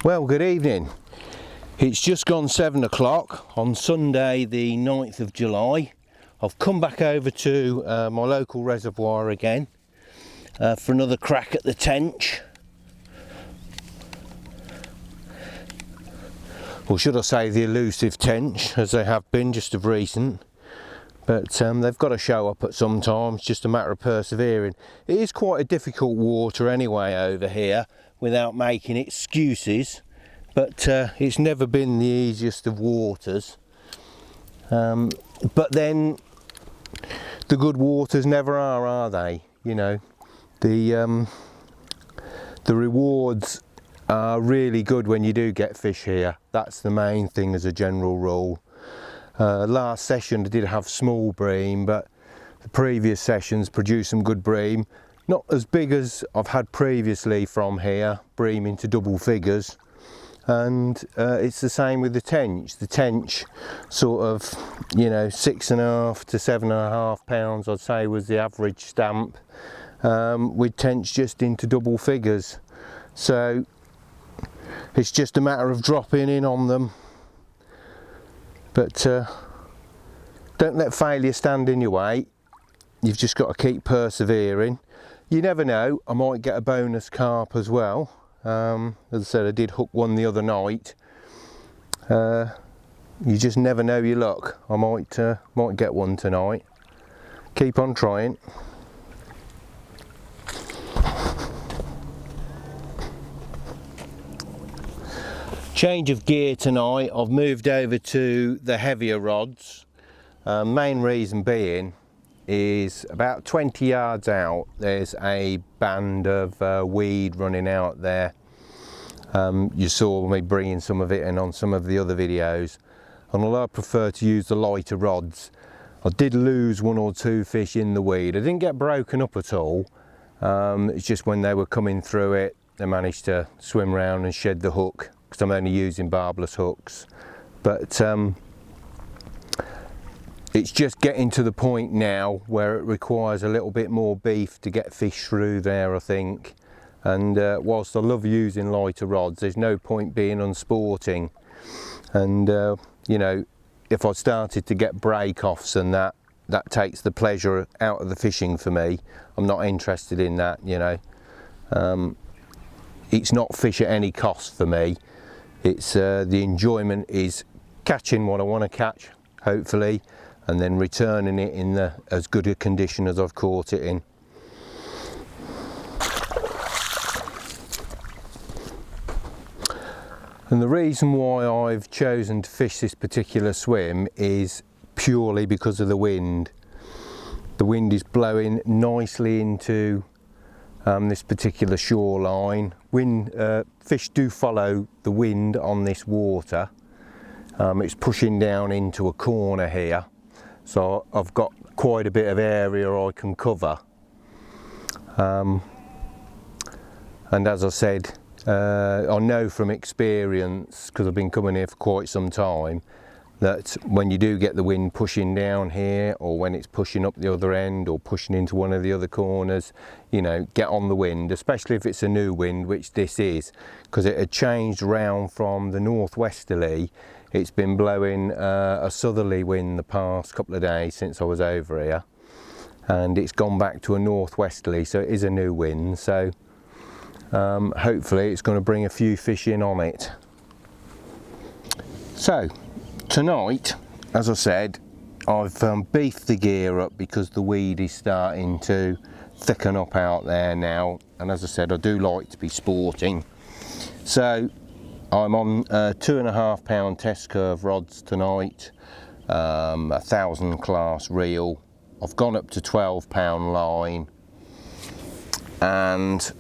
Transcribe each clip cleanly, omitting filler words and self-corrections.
Well, good evening. It's just gone 7 o'clock on Sunday the 9th of July. I've come back over to my local reservoir again for another crack at the tench. Or should I say the elusive tench, as they have been just of recent. But they've got to show up at some time. It's just a matter of persevering. It is quite a difficult water anyway over here, without making excuses, but it's never been the easiest of waters. But then the good waters never are they? You know, the rewards are really good when you do get fish here. That's the main thing as a general rule. Last session I did have small bream, but the previous sessions produced some good bream. Not as big as I've had previously from here, bream into double figures. And it's the same with the tench. The tench sort of, you know, 6.5 to 7.5 pounds I'd say was the average stamp, with tench just into double figures. So it's just a matter of dropping in on them. But don't let failure stand in your way. You've just got to keep persevering. You never know, I might get a bonus carp as well. As I said, I did hook one the other night. You just never know your luck. I might get one tonight. Keep on trying. Change of gear tonight. I've moved over to the heavier rods. Main reason being is about 20 yards out there's a band of weed running out there. You saw me bringing some of it in on some of the other videos, and although I prefer to use the lighter rods, I did lose 1 or 2 fish in the weed. I didn't get broken up at all. It's just when they were coming through it, they managed to swim around and shed the hook, because I'm only using barbless hooks. But it's just getting to the point now where it requires a little bit more beef to get fish through there, I think. And whilst I love using lighter rods, there's no point being unsporting. And you know, if I started to get break-offs and that takes the pleasure out of the fishing for me. I'm not interested in that, you know. It's not fish at any cost for me. It's the enjoyment is catching what I want to catch, hopefully, and then returning it in as good a condition as I've caught it in. And the reason why I've chosen to fish this particular swim is purely because of the wind. The wind is blowing nicely into this particular shoreline. Fish do follow the wind on this water. It's pushing down into a corner here. So I've got quite a bit of area I can cover. And as I said, I know from experience, because I've been coming here for quite some time, that when you do get the wind pushing down here, or when it's pushing up the other end or pushing into one of the other corners, you know, get on the wind, especially if it's a new wind, which this is, because it had changed round from the northwesterly. It's been blowing a southerly wind the past couple of days since I was over here, and it's gone back to a northwesterly, so it is a new wind. So hopefully it's going to bring a few fish in on it. So tonight, as I said, I've beefed the gear up because the weed is starting to thicken up out there now, and as I said, I do like to be sporting. So I'm on 2.5 pound test curve rods tonight, 1000 class reel. I've gone up to 12 pound line, and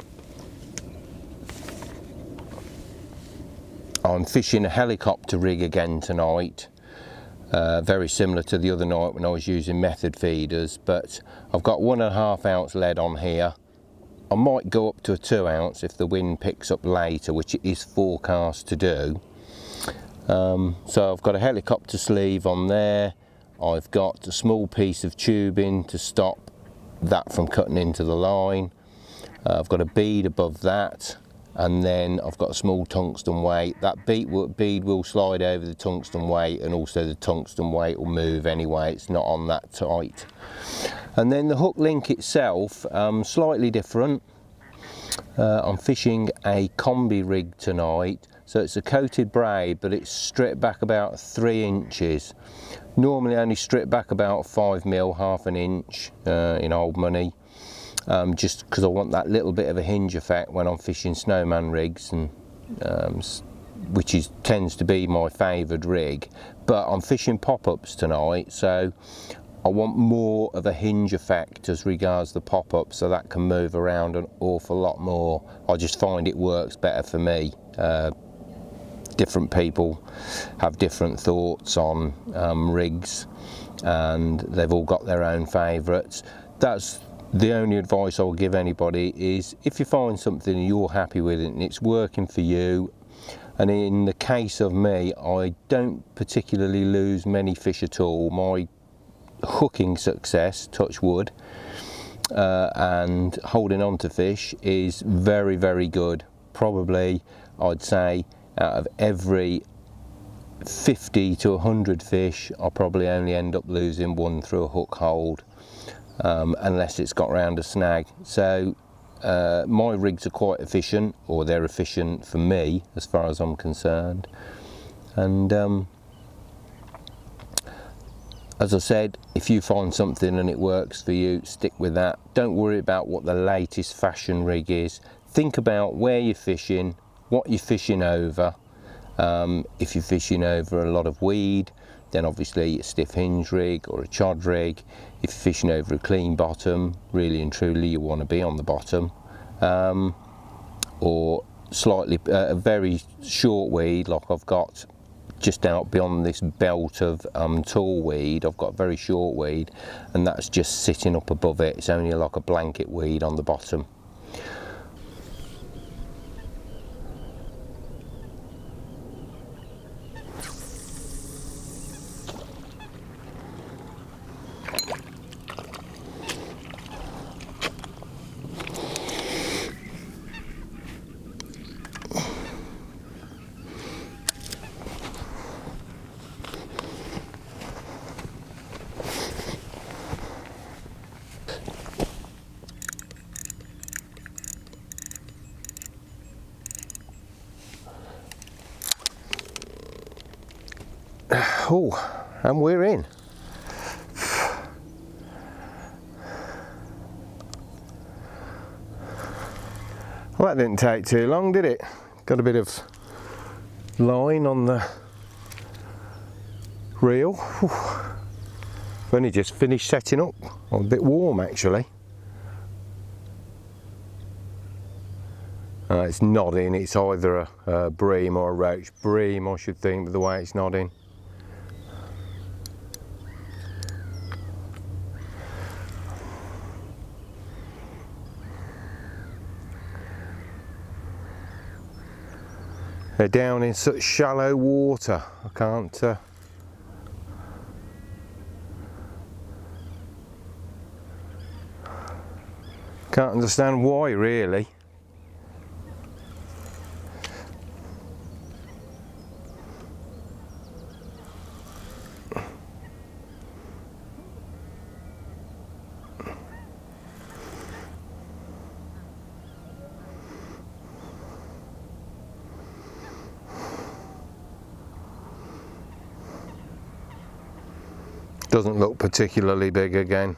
I'm fishing a helicopter rig again tonight, very similar to the other night when I was using method feeders, but I've got 1.5 ounce lead on here. I might go up to a 2 ounce if the wind picks up later, which it is forecast to do. So I've got a helicopter sleeve on there. I've got a small piece of tubing to stop that from cutting into the line. I've got a bead above that, and then I've got a small tungsten weight. That bead will slide over the tungsten weight, and also the tungsten weight will move anyway, it's not on that tight. And then the hook link itself, slightly different. I'm fishing a combi rig tonight, so it's a coated braid, but it's stripped back about 3 inches. Normally only strip back about 5 mil, half an inch in old money, just because I want that little bit of a hinge effect when I'm fishing snowman rigs, and which tends to be my favoured rig. But I'm fishing pop-ups tonight, so I want more of a hinge effect as regards the pop-up, so that can move around an awful lot more. I just find it works better for me. Different people have different thoughts on rigs, and they've all got their own favourites. That's the only advice I'll give anybody, is if you find something and you're happy with it and it's working for you, and in the case of me, I don't particularly lose many fish at all. My hooking success, touch wood, and holding on to fish is very, very good. Probably, I'd say, out of every 50 to 100 fish, I'll probably only end up losing one through a hook hold, unless it's got round a snag. So my rigs are quite efficient, or they're efficient for me as far as I'm concerned. And as I said, if you find something and it works for you, stick with that. Don't worry about what the latest fashion rig is. Think about where you're fishing, what you're fishing over. If you're fishing over a lot of weed, then obviously a stiff hinge rig or a chod rig. If you're fishing over a clean bottom, really and truly you want to be on the bottom. Or slightly, a very short weed, like I've got just out beyond this belt of tall weed. I've got very short weed, and that's just sitting up above it. It's only like a blanket weed on the bottom. Oh, and we're in. Well, that didn't take too long, did it? Got a bit of line on the reel. I've only just finished setting up. I'm a bit warm actually. It's nodding. It's either a bream or a roach. Bream, I should think, but the way it's nodding. They're down in such shallow water. I can't understand why, really. Doesn't look particularly big again.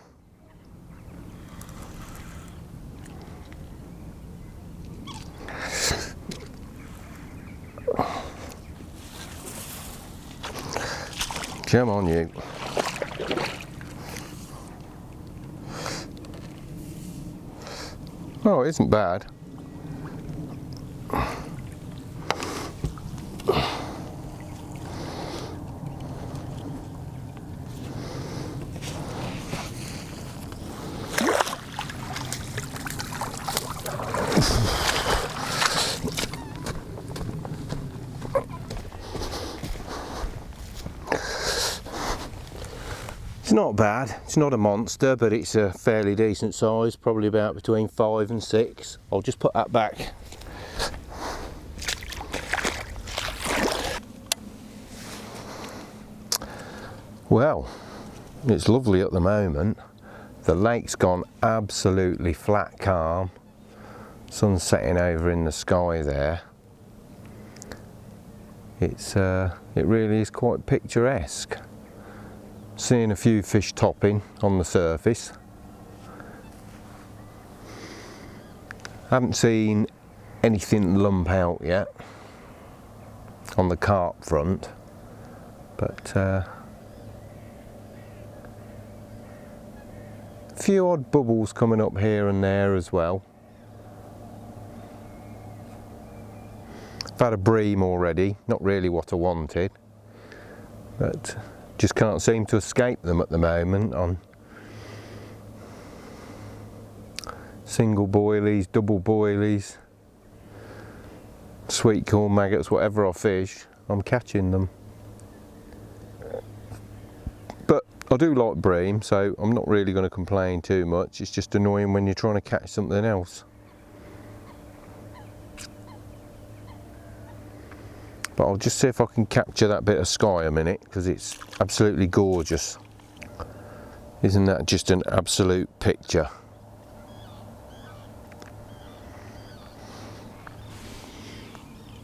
Come on, you. Oh, it isn't bad. It's not bad, it's not a monster, but it's a fairly decent size, probably about between 5 and 6. I'll just put that back. Well, it's lovely at the moment. The lake's gone absolutely flat calm. Sun's setting over in the sky there. It really is quite picturesque. Seeing a few fish topping on the surface. Haven't seen anything lump out yet on the carp front, but a few odd bubbles coming up here and there as well. I've had a bream already, not really what I wanted, but just can't seem to escape them at the moment on single boilies, double boilies, sweet corn maggots, whatever I fish, I'm catching them. But I do like bream, so I'm not really going to complain too much. It's just annoying when you're trying to catch something else. But I'll just see if I can capture that bit of sky a minute, because it's absolutely gorgeous. Isn't that just an absolute picture?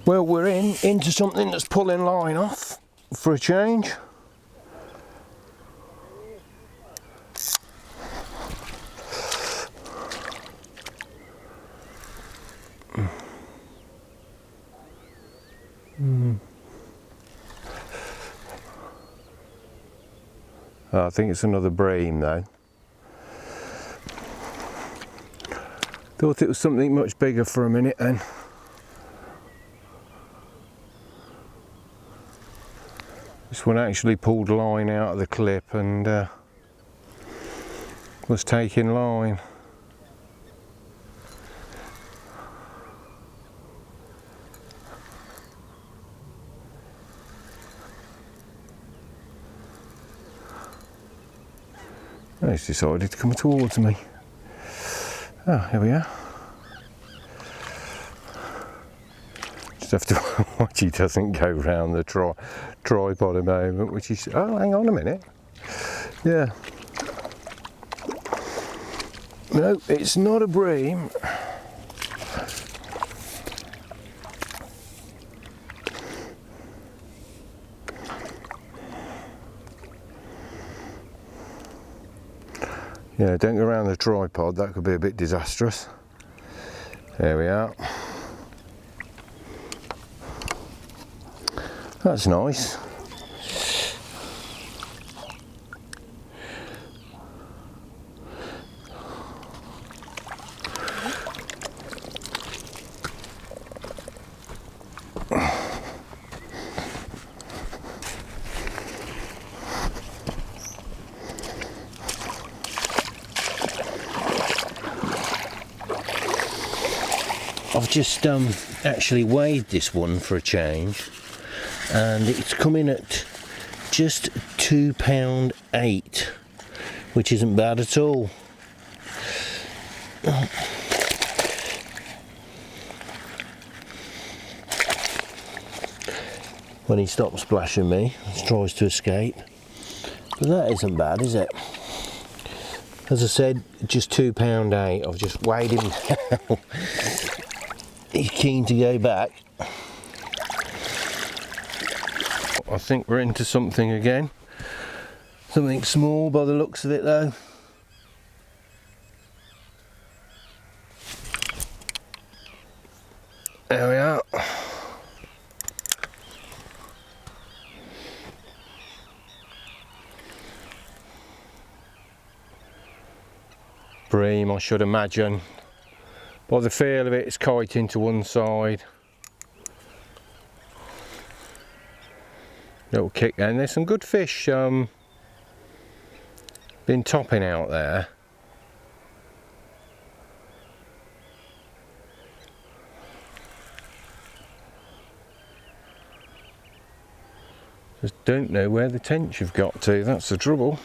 Well, we're into something that's pulling line off for a change. Oh, I think it's another bream though. Thought it was something much bigger for a minute then. This one actually pulled line out of the clip and was taking line. Oh, he's decided to come towards me. Oh, here we are. Just have to watch he doesn't go round the tripod a moment, which is, oh, hang on a minute. Yeah. No, it's not a bream. Yeah, don't go around the tripod, that could be a bit disastrous. There we are. That's nice. I've just actually weighed this one for a change, and it's coming at just £2.8, which isn't bad at all. When he stops splashing me, he tries to escape, but that isn't bad, is it? As I said, just £2.8. I've just weighed him down. He's keen to go back. I think we're into something again. Something small by the looks of it though. There we are. Bream, I should imagine. By the feel of it, it's kiting to one side. Little kick there, and there's some good fish been topping out there. Just don't know where the tench have got to, that's the trouble.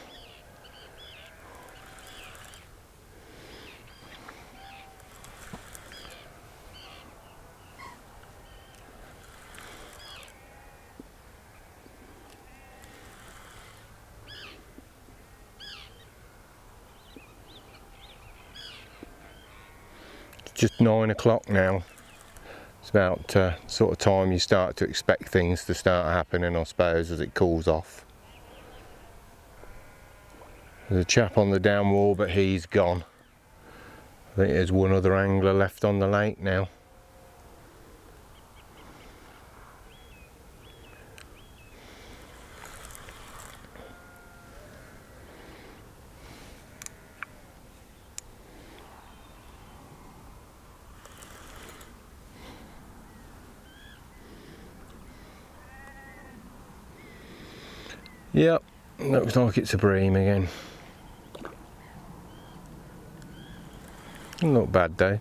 just 9 o'clock now. It's about sort of time you start to expect things to start happening, I suppose, as it cools off. There's a chap on the down wall, but he's gone. I think there's one other angler left on the lake now. Yep, looks like it's a bream again. Not bad though.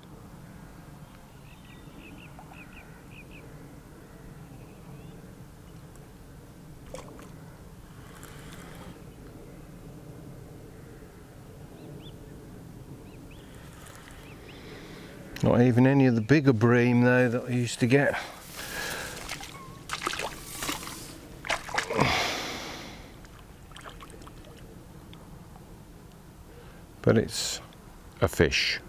Not even any of the bigger bream though that I used to get. But it's a fish.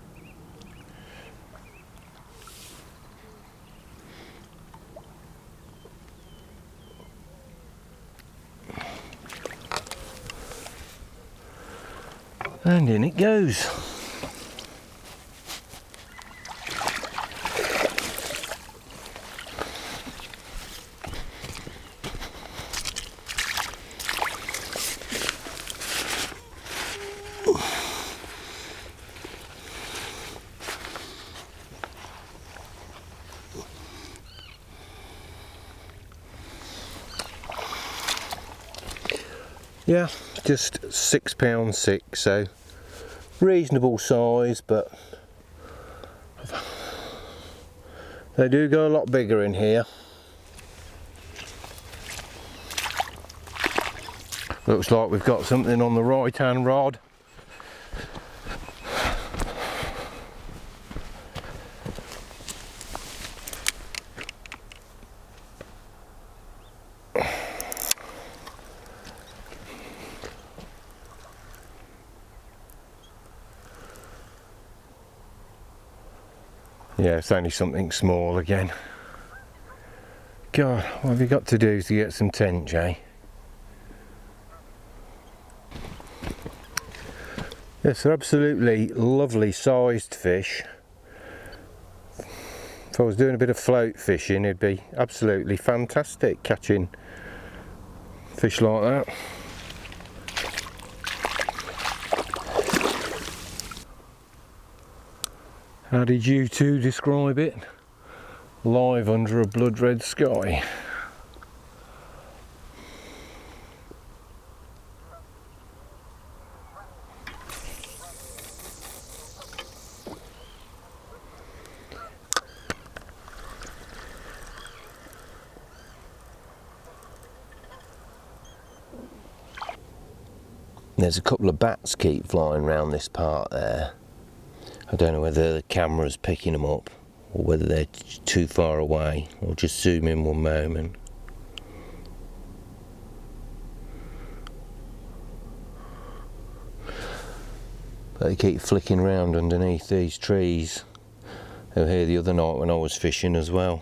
And in it goes. Yeah, just £6.6, so reasonable size, but they do go a lot bigger in here. Looks like we've got something on the right hand rod. Yeah, it's only something small again. God, what have you got to do to get some tench, eh? Yes, they're absolutely lovely sized fish. If I was doing a bit of float fishing, it'd be absolutely fantastic catching fish like that. How did you two describe it? Live under a blood red sky. There's a couple of bats keep flying around this part there. I don't know whether the camera's picking them up or whether they're too far away. I'll just zoom in one moment. But they keep flicking around underneath these trees. They were here the other night when I was fishing as well.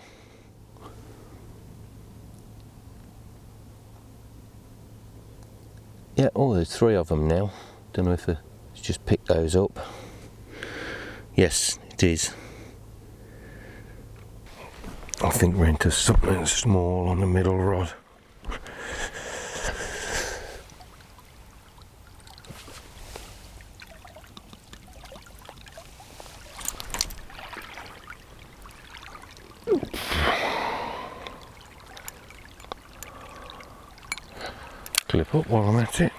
Yeah, oh, there's 3 of them now. Don't know if it's just picked those up. Yes, it is. I think we're into something small on the middle rod. Clip up while I'm at it.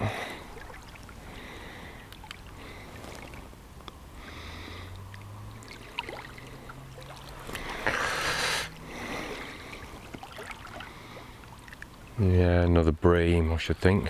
Yeah, another bream, I should think.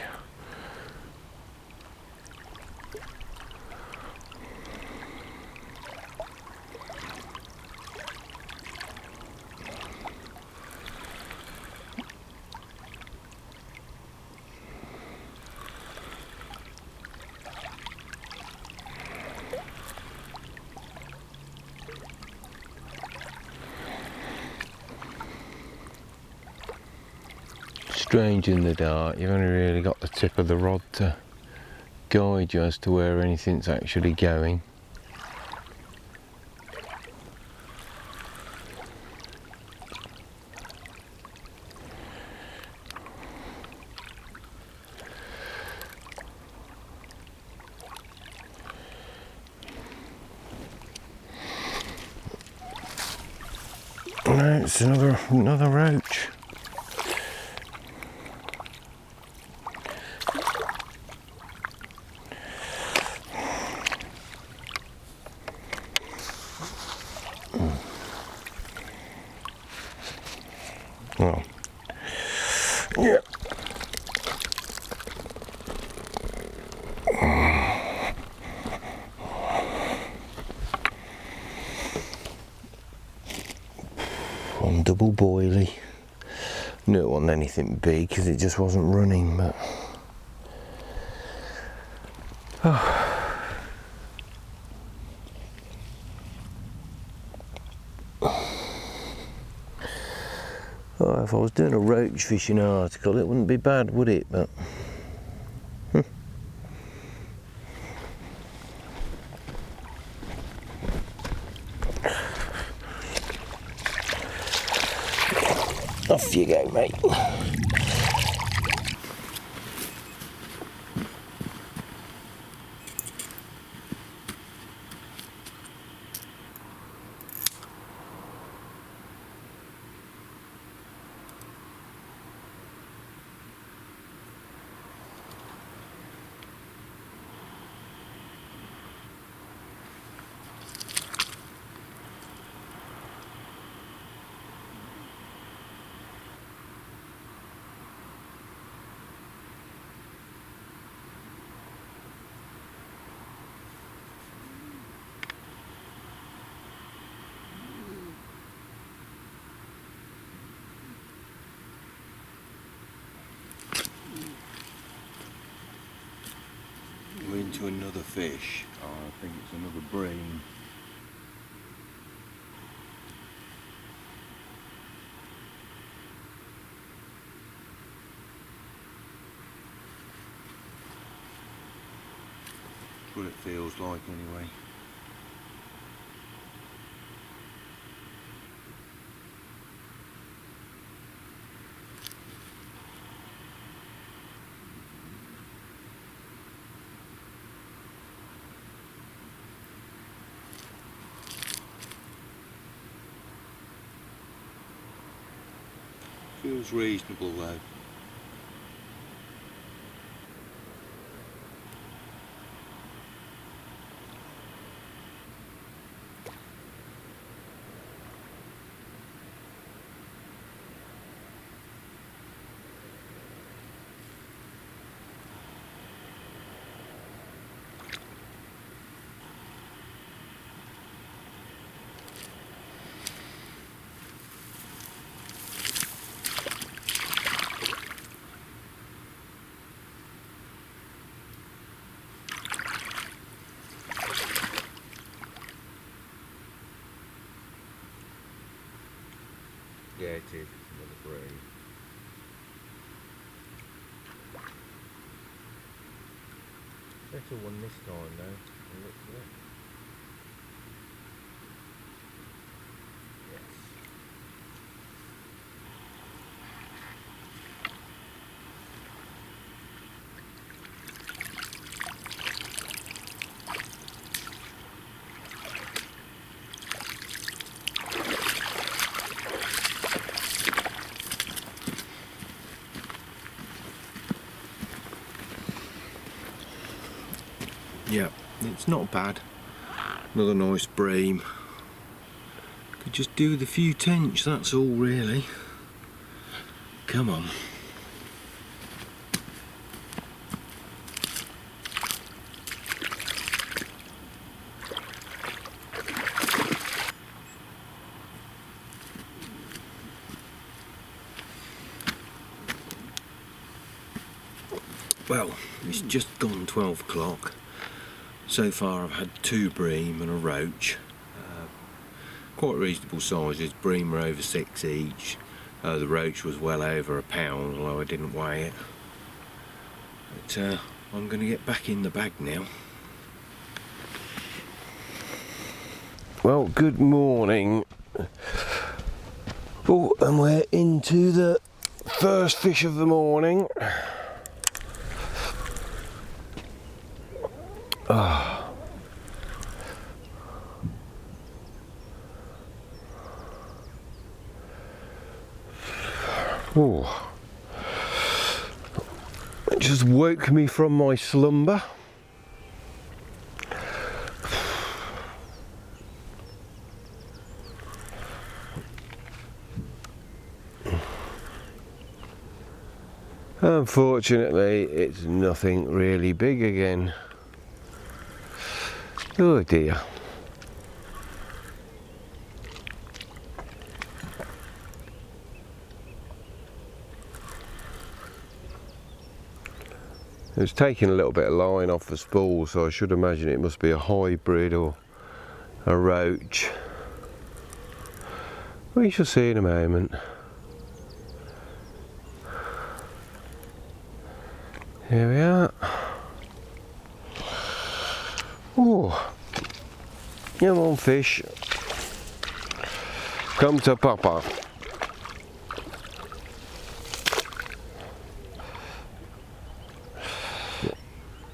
strange in the dark. You've only really got the tip of the rod to guide you as to where anything's actually going. No, it's another roach. Well, yeah. On double boilie. Knew it wasn't anything big because it just wasn't running, but oh, if I was doing a roach fishing article, it wouldn't be bad, would it? But off you go, mate. We're into another fish. Oh, I think it's another bream. That's what it feels like anyway. Feels reasonable though. Yeah, it is. It's another bream. Better one this time though. Look at it. Yes. Yeah, it's not bad. Another nice bream. Could just do with a few tench, that's all really. Come on. Well, it's just gone 12 o'clock. So far I've had 2 bream and a roach. Quite reasonable sizes. Bream are over 6 each. The roach was well over £1, although I didn't weigh it. But I'm going to get back in the bag now. Well, good morning. Oh, and we're into the first fish of the morning. Oh. Oh. It just woke me from my slumber. Unfortunately, it's nothing really big again. Oh dear. It's taking a little bit of line off the spool, so I should imagine it must be a hybrid or a roach. We shall see in a moment. Here we are. Oh, come on fish, come to Papa.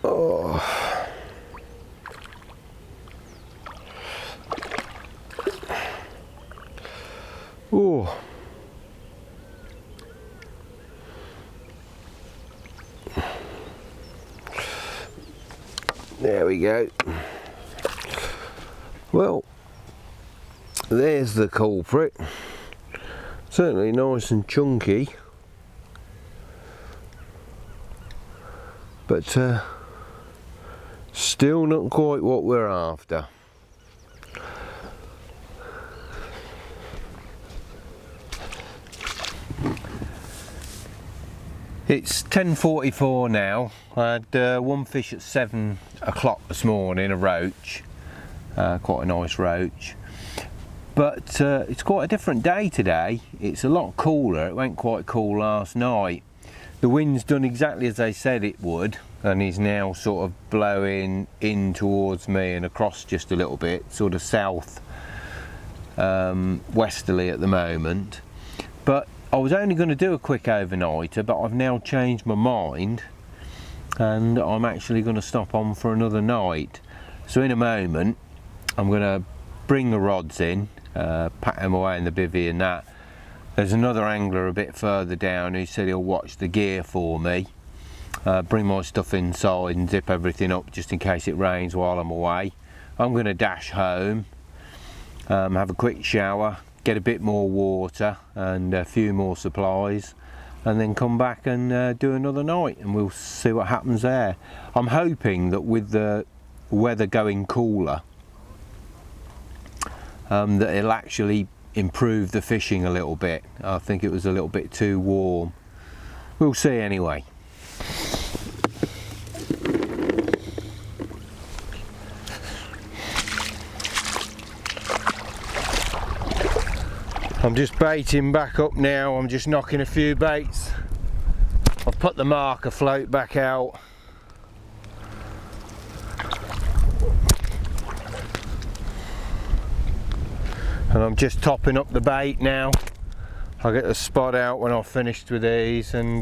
Oh. Oh. There we go. Well, there's the culprit. Certainly nice and chunky, but still not quite what we're after. It's 10:44 now. I had one fish at 7 o'clock this morning, a roach, quite a nice roach. But it's quite a different day today. It's a lot cooler. It went quite cool last night. The wind's done exactly as they said it would, and is now sort of blowing in towards me and across just a little bit, sort of south westerly at the moment. But I was only going to do a quick overnighter, but I've now changed my mind and I'm actually going to stop on for another night. So in a moment I'm going to bring the rods in, pack them away in the bivvy and that. There's another angler a bit further down who said he'll watch the gear for me, bring my stuff inside and zip everything up just in case it rains while I'm away. I'm going to dash home, have a quick shower, get a bit more water and a few more supplies, and then come back and do another night, and we'll see what happens there. I'm hoping that with the weather going cooler, that it'll actually improve the fishing a little bit. I think it was a little bit too warm. We'll see anyway. I'm just baiting back up now. I'm just knocking a few baits. I've put the marker float back out. And I'm just topping up the bait now. I'll get the spot out when I've finished with these and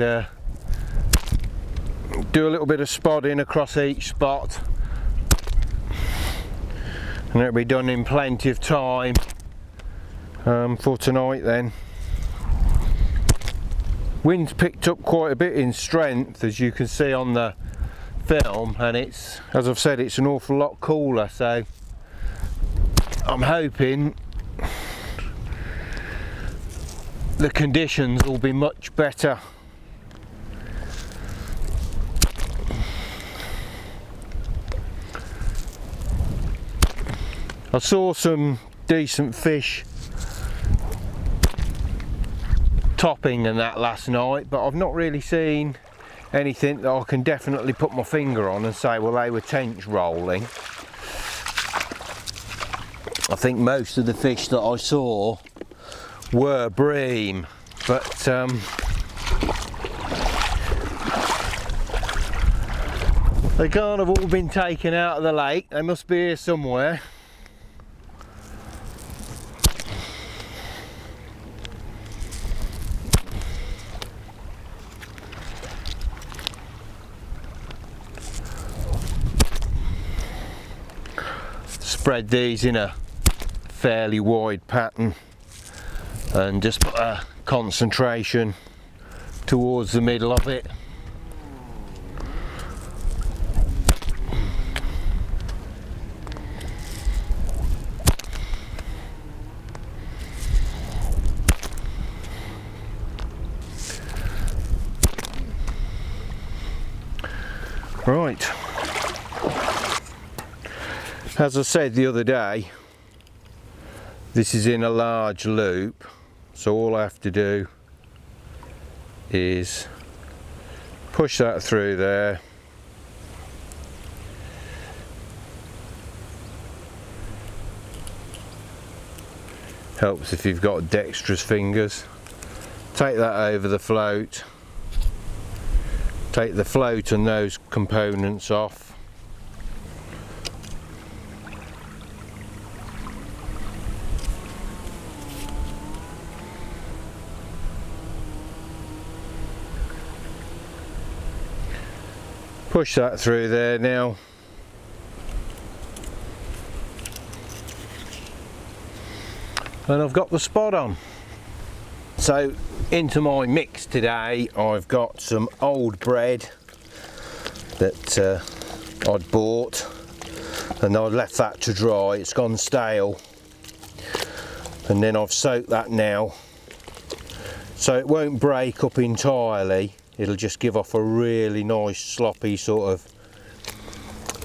do a little bit of spodding across each spot. And it'll be done in plenty of time for tonight then. Wind's picked up quite a bit in strength, as you can see on the film, and it's, as I've said, it's an awful lot cooler, so I'm hoping the conditions will be much better. I saw some decent fish topping and that last night, but I've not really seen anything that I can definitely put my finger on and say, well, they were tench rolling. I think most of the fish that I saw were bream. but they can't have all been taken out of the lake. They must be here somewhere. Spread these in a fairly wide pattern and just put a concentration towards the middle of it. Right. As I said the other day, this is in a large loop, so all I have to do is push that through there, helps if you've got dexterous fingers. Take that over the float, take the float and those components off. Push that through there now. And I've got the spot on. So into my mix today I've got some old bread that I'd bought, and I'd left that to dry. It's gone stale, and then I've soaked that now so it won't break up entirely. It'll just give off a really nice sloppy sort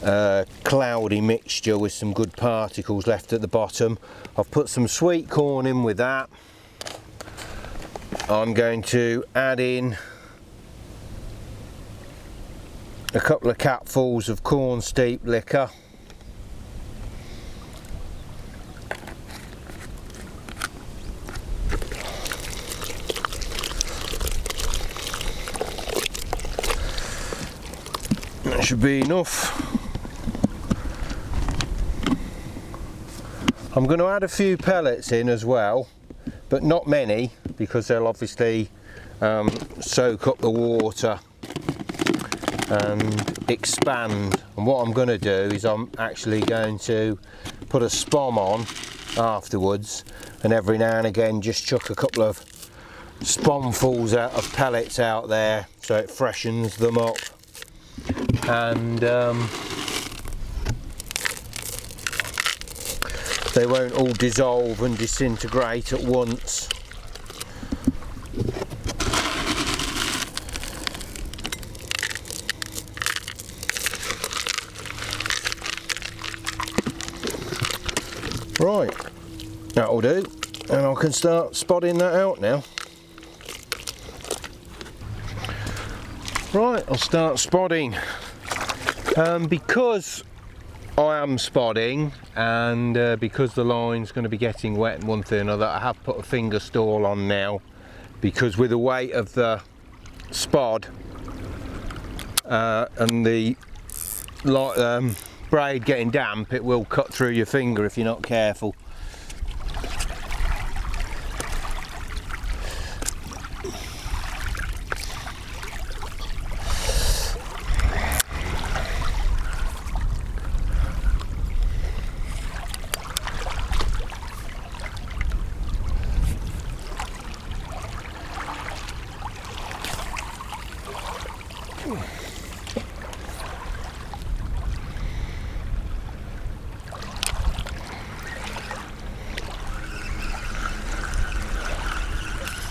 of cloudy mixture with some good particles left at the bottom. I've put some sweet corn in with that. I'm going to add in a couple of capfuls of corn steep liquor. That should be enough. I'm going to add a few pellets in as well, but not many, because they'll obviously soak up the water and expand. And what I'm going to do is I'm actually going to put a spom on afterwards, and every now and again just chuck a couple of spomfuls out of pellets out there so it freshens them up. And they won't all dissolve and disintegrate at once. Right, that'll do, and I can start spotting that out now. Right, I'll start spotting. Because I am spotting, and because the line's going to be getting wet and one thing or another, I have put a finger stall on now, because with the weight of the spod and the braid getting damp, it will cut through your finger if you're not careful.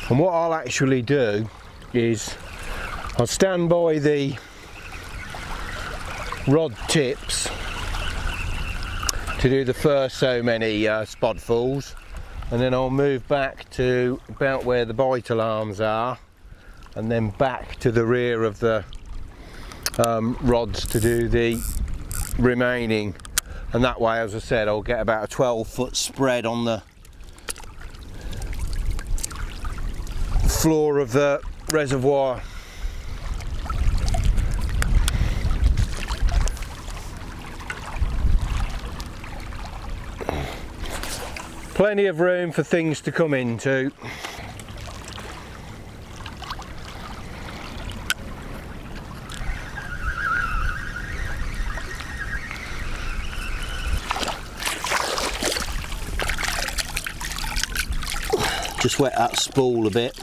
And what I'll actually do is I'll stand by the rod tips to do the first so many spodfuls, and then I'll move back to about where the bite alarms are, and then back to the rear of the rods to do the remaining. And that way, as I said, I'll get about a 12-foot spread on the floor of the reservoir. Plenty of room for things to come into. Just wet that spool a bit.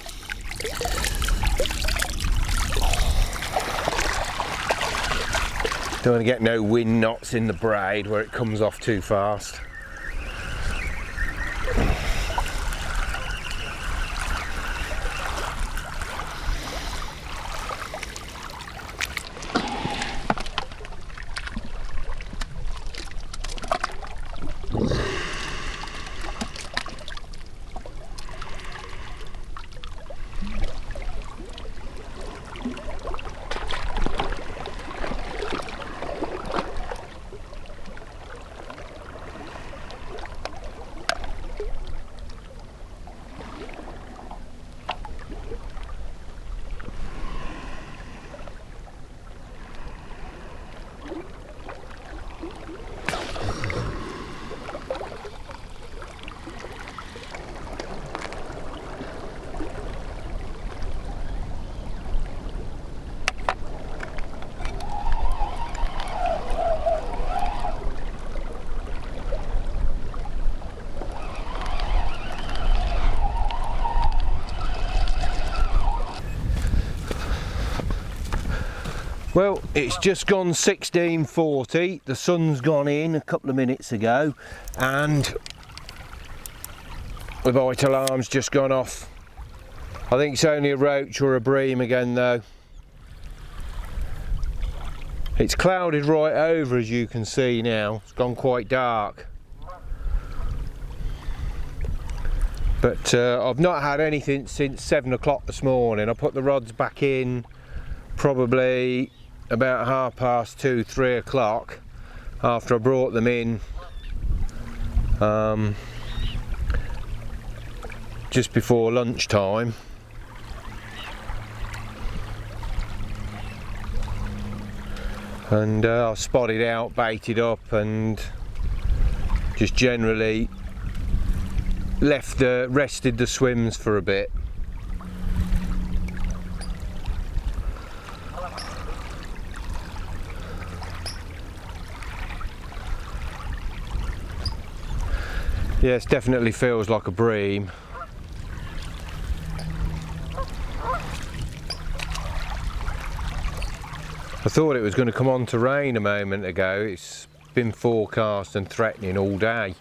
Don't want to get no wind knots in the braid where it comes off too fast. Well, it's just gone 16:40, the sun's gone in a couple of minutes ago and the bite alarm's just gone off. I think it's only a roach or a bream again though. It's clouded right over, as you can see now, it's gone quite dark. But I've not had anything since 7 o'clock this morning. I put the rods back in probably about 2:30, 3 o'clock after I brought them in just before lunchtime. And I spotted out, baited up and just generally rested the swims for a bit. Yes, definitely feels like a bream. I thought it was going to come on to rain a moment ago. It's been forecast and threatening all day.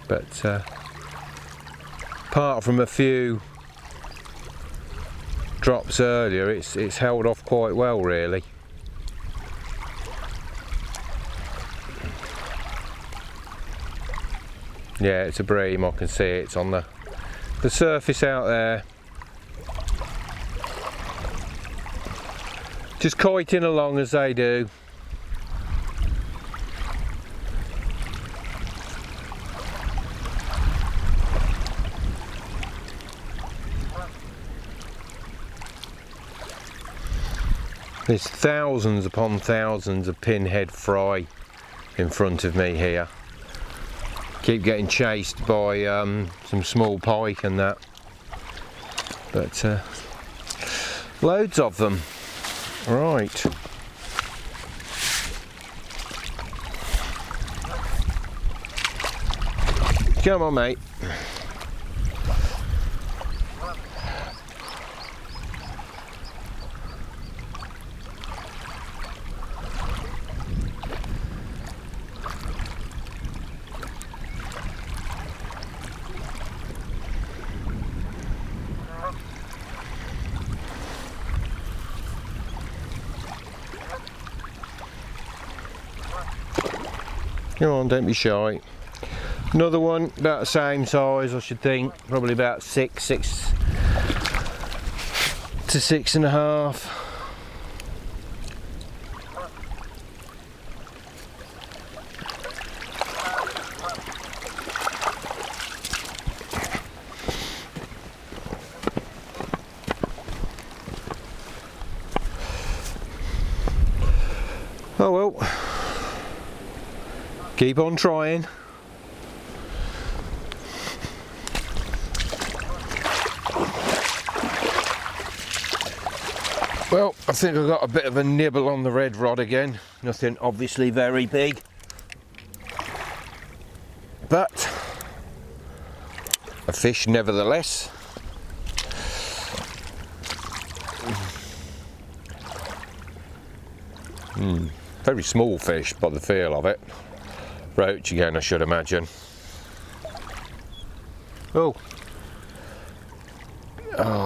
But apart from a few drops earlier, it's held off quite well really. Yeah, it's a bream, I can see it. It's on the surface out there. Just kiting along as they do. There's thousands upon thousands of pinhead fry in front of me here. Keep getting chased by some small pike and that, but loads of them. Right. Come on, mate. Come on, don't be shy. Another one about the same size, I should think, probably about 6 to 6.5. Keep on trying. Well, I think I got a bit of a nibble on the red rod again. Nothing obviously very big, but a fish nevertheless. Very small fish by the feel of it. Roach again, I should imagine. Oh,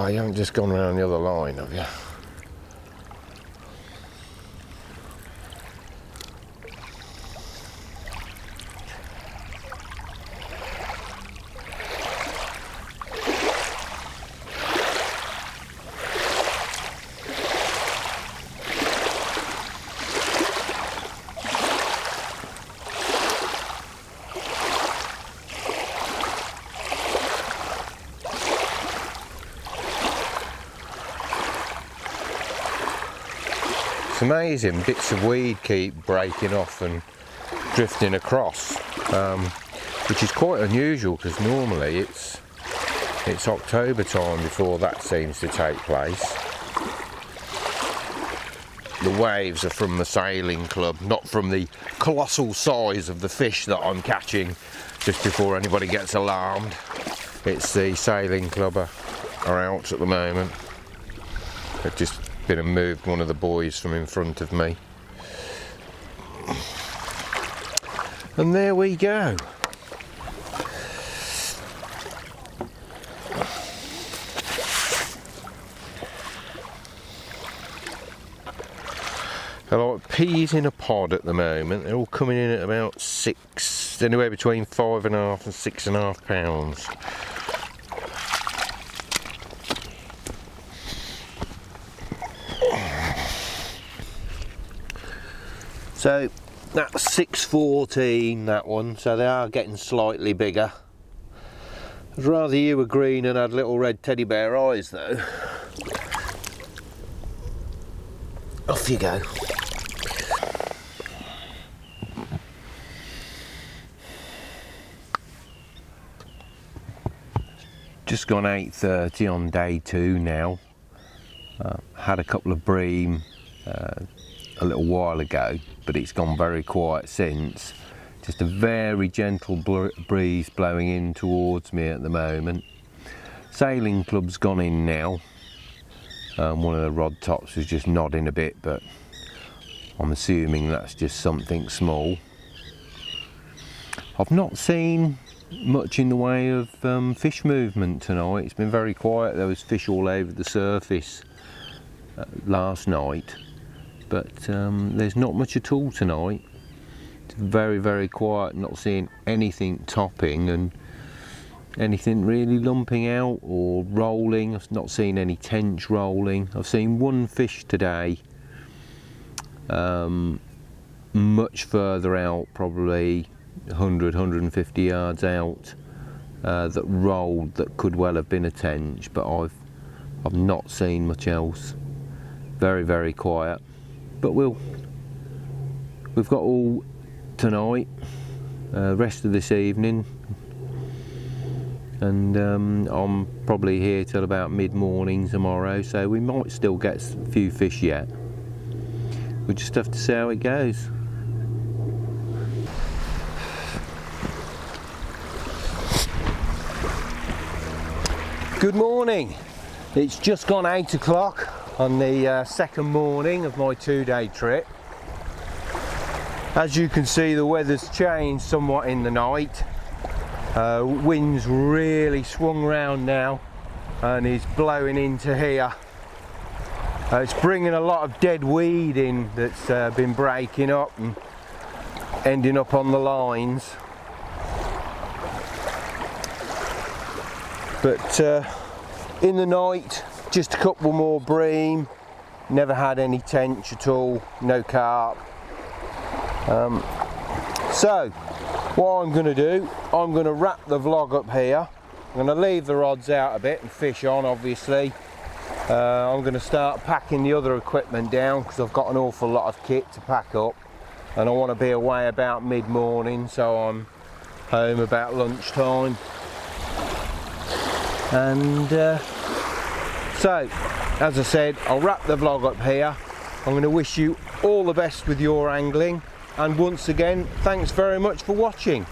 you haven't just gone around the other line, have you? It's amazing, bits of weed keep breaking off and drifting across, which is quite unusual because normally it's October time before that seems to take place. The waves are from the sailing club, not from the colossal size of the fish that I'm catching, just before anybody gets alarmed. It's the sailing club are out at the moment. They've just been and moved one of the boys from in front of me. And there we go. They're like peas in a pod at the moment. They're all coming in at about anywhere between 5.5 and 6.5 pounds. So that's 6.14, that one, so they are getting slightly bigger. I'd rather you were green and had little red teddy bear eyes though. Off you go. Just gone 8:30 on day 2 now. Had a couple of bream a little while ago, but it's gone very quiet since. Just a very gentle breeze blowing in towards me at the moment. Sailing club's gone in now. One of the rod tops was just nodding a bit, but I'm assuming that's just something small. I've not seen much in the way of fish movement tonight. It's been very quiet. There was fish all over the surface last night, but there's not much at all tonight. It's very, very quiet, not seeing anything topping and anything really lumping out or rolling. I've not seen any tench rolling. I've seen one fish today, much further out, probably 100, 150 yards out, that rolled, that could well have been a tench, but I've not seen much else. Very, very quiet. But we've got all tonight, rest of this evening, and I'm probably here till about mid-morning tomorrow, so we might still get a few fish yet. We'll just have to see how it goes. Good morning. It's just gone 8 o'clock on the second morning of my 2-day trip. As you can see, the weather's changed somewhat in the night. Wind's really swung round now and is blowing into here. It's bringing a lot of dead weed in that's been breaking up and ending up on the lines. But in the night, just a couple more bream. Never had any tench at all, no carp. So what I'm going to do, I'm going to wrap the vlog up here. I'm going to leave the rods out a bit and fish on, obviously. I'm going to start packing the other equipment down because I've got an awful lot of kit to pack up. and I want to be away about mid-morning, so I'm home about lunchtime. And so, as I said, I'll wrap the vlog up here. I'm going to wish you all the best with your angling, and once again, thanks very much for watching.